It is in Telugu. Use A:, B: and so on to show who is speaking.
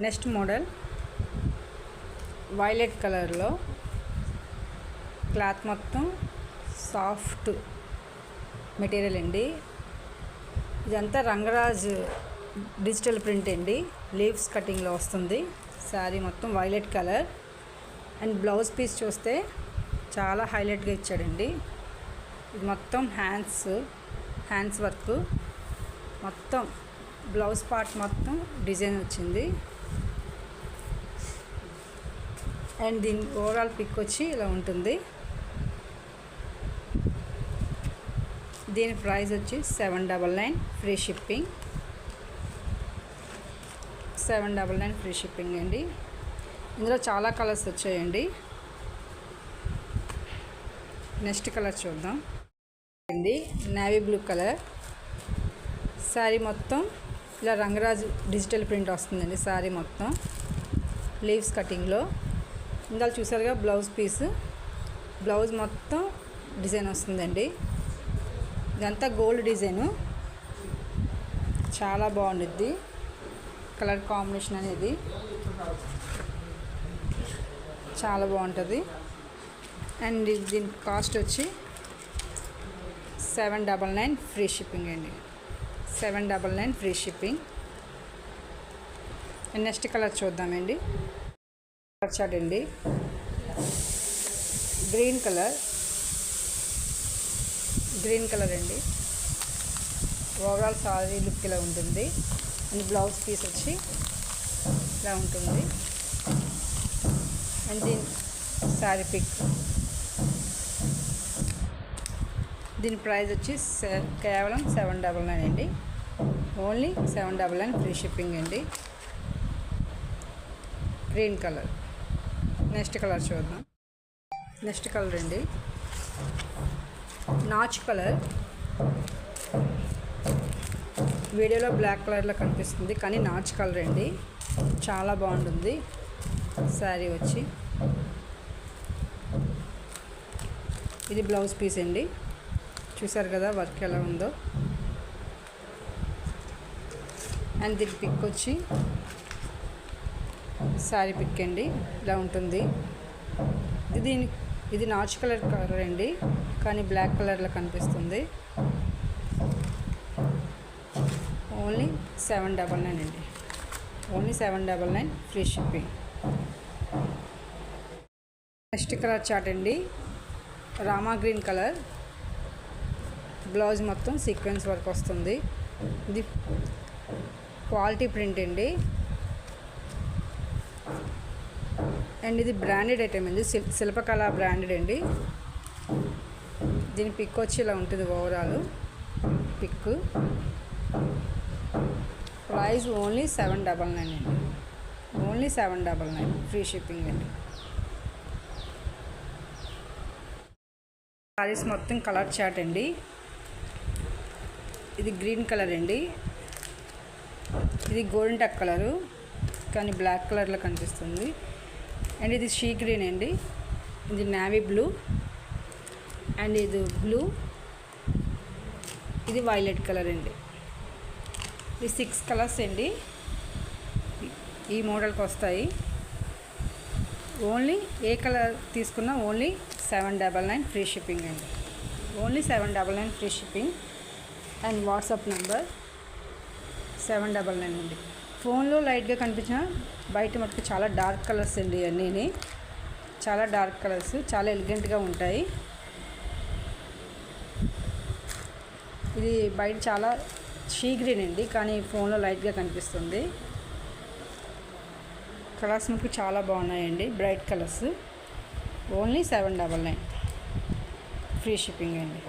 A: నెక్స్ట్ మోడల్ వైలెట్ కలర్లో క్లాత్ మొత్తం సాఫ్ట్ మెటీరియల్ అండి. ఇదంతా రంగరాజ్ డిజిటల్ ప్రింట్ అండి. లీవ్స్ కటింగ్లో వస్తుంది. శారీ మొత్తం violet colour and blouse piece చూస్తే చాలా హైలైట్గా ఇచ్చాడండి. ఇది మొత్తం హ్యాండ్స్ వర్క్, మొత్తం బ్లౌజ్ పార్ట్ మొత్తం డిజైన్ వచ్చింది. అండ్ దీని ఓవరాల్ పిక్ వచ్చి ఇలా ఉంటుంది. దీని ప్రైస్ వచ్చి 799 ఫ్రీ షిప్పింగ్. 799 ఫ్రీ షిప్పింగ్ అండి. ఇందులో చాలా కలర్స్ వచ్చాయండి. నెక్స్ట్ కలర్ చూద్దాం అండి. నేవీ బ్లూ కలర్ శారీ మొత్తం ఇలా రంగరాజ్ డిజిటల్ ప్రింట్ వస్తుందండి. శారీ మొత్తం లీవ్స్ కటింగ్లో ఇందాక చూసారుగా బ్లౌజ్ పీస్, బ్లౌజ్ మొత్తం డిజైన్ వస్తుందండి. ఇదంతా గోల్డ్ డిజైను, చాలా బాగుంటుంది కలర్ కాంబినేషన్ అనేది, చాలా బాగుంటుంది. అండ్ దీని కాస్ట్ వచ్చి 799 ఫ్రీ షిప్పింగ్ అండి. 799 free shipping. And next colour చూద్దామండి. కలర్ చార్ట్ అండి. గ్రీన్ కలర్ అండి. ఓవరాల్ సారీ లుక్ ఇలా ఉంటుంది. అండ్ బ్లౌజ్ పీస్ వచ్చి ఇలా ఉంటుంది. అండ్ దీని శారీ పిక్, దీని ప్రైస్ వచ్చి కేవలం 799 అండి. ఓన్లీ 799 ఫ్రీ షిప్పింగ్ అండి. Green colour. నెక్స్ట్ కలర్ చూద్దాం. నెక్స్ట్ కలర్ అండి నాచ్ కలర్. వీడియోలో బ్లాక్ కలర్లో కనిపిస్తుంది కానీ నాచ్ కలర్ అండి. చాలా బాగుంటుంది శారీ వచ్చి. ఇది బ్లౌజ్ పీస్ అండి. చూసారు కదా వర్క్ ఎలా ఉందో. అండ్ దీని పిక్ వచ్చి శారీ పిక్ అండి, ఇలా ఉంటుంది. ఇది నాచ్ కలర్ అండి కానీ బ్లాక్ కలర్లో కనిపిస్తుంది. ఓన్లీ 799 అండి. Only 799 free shipping. Next colour chart అండి. Rama green colour. బ్లౌజ్ మొత్తం సీక్వెన్స్ వర్క్ వస్తుంది. ఇది క్వాలిటీ ప్రింట్ అండి. అండ్ ఇది బ్రాండెడ్ ఐటమ్ అండి. శిల్పకళ బ్రాండెడ్ అండి. దీని పిక్ వచ్చి ఇలా ఉంటుంది. Overall pick. ప్రైస్ ఓన్లీ 799 అండి. ఓన్లీ 799 ఫ్రీ షిప్పింగ్ అండి. సారీస్ మొత్తం కలర్ చార్ట్ అండి. ఇది గ్రీన్ కలర్ అండి. ఇది గోల్డెన్ టక్ కలరు కానీ బ్లాక్ కలర్లో కనిపిస్తుంది. అండ్ ఇది షీ గ్రీన్ అండి. ఇది నేవీ బ్లూ అండ్ ఇది బ్లూ. ఇది వైలెట్ కలర్ అండి. ఇది 6 కలర్స్ అండి ఈ మోడల్కి వస్తాయి. ఓన్లీ ఏ కలర్ తీసుకున్నా ఓన్లీ 799 ఫ్రీ షిప్పింగ్ అండి. Only 799 free shipping. And WhatsApp number 799 అండి. ఫోన్లో లైట్గా కనిపించిన బయట మటుకు చాలా డార్క్ కలర్స్ అండి. అన్నీ చాలా డార్క్ కలర్స్, చాలా ఎలిగెంట్గా ఉంటాయి. ఇది బయట చాలా షీ గ్రీన్ అండి కానీ ఫోన్లో లైట్గా కనిపిస్తుంది. కలర్స్ మటుకు చాలా బాగున్నాయండి, bright colours. Only 799 free shipping అండి.